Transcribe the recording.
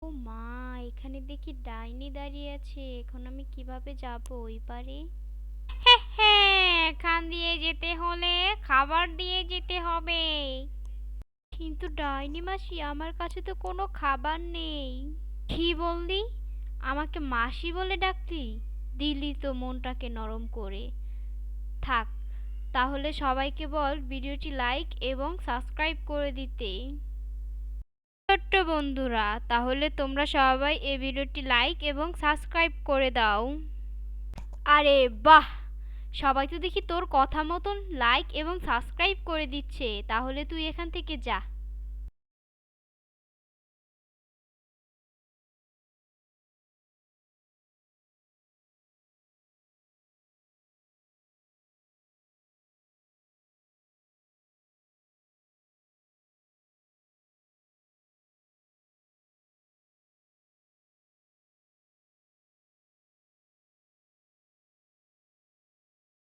ও মা, এখানে দেখি ডাইনি দাঁড়িয়ে আছে। এখন আমি কিভাবে যাব ওই পারে? হ্যাঁ, এখান দিয়ে যেতে হলে খাবার দিয়ে যেতে হবে। কিন্তু ডাইনি মাসি, আমার কাছে তো কোনো খাবার নেই। কি বললি? আমাকে মাসি বলে ডাকলি? দিলি তো মনটাকে নরম করে। থাক, তাহলে সবাইকে বল ভিডিওটি লাইক এবং সাবস্ক্রাইব করে দিতে। ছোট্ট বন্ধুরা, তাহলে তোমরা সবাই এই ভিডিওটি লাইক এবং সাবস্ক্রাইব করে দাও। আরে বাহ, সবাই তো দেখি তোর কথা মতন লাইক এবং সাবস্ক্রাইব করে দিচ্ছে। তাহলে তুই এখান থেকে যা।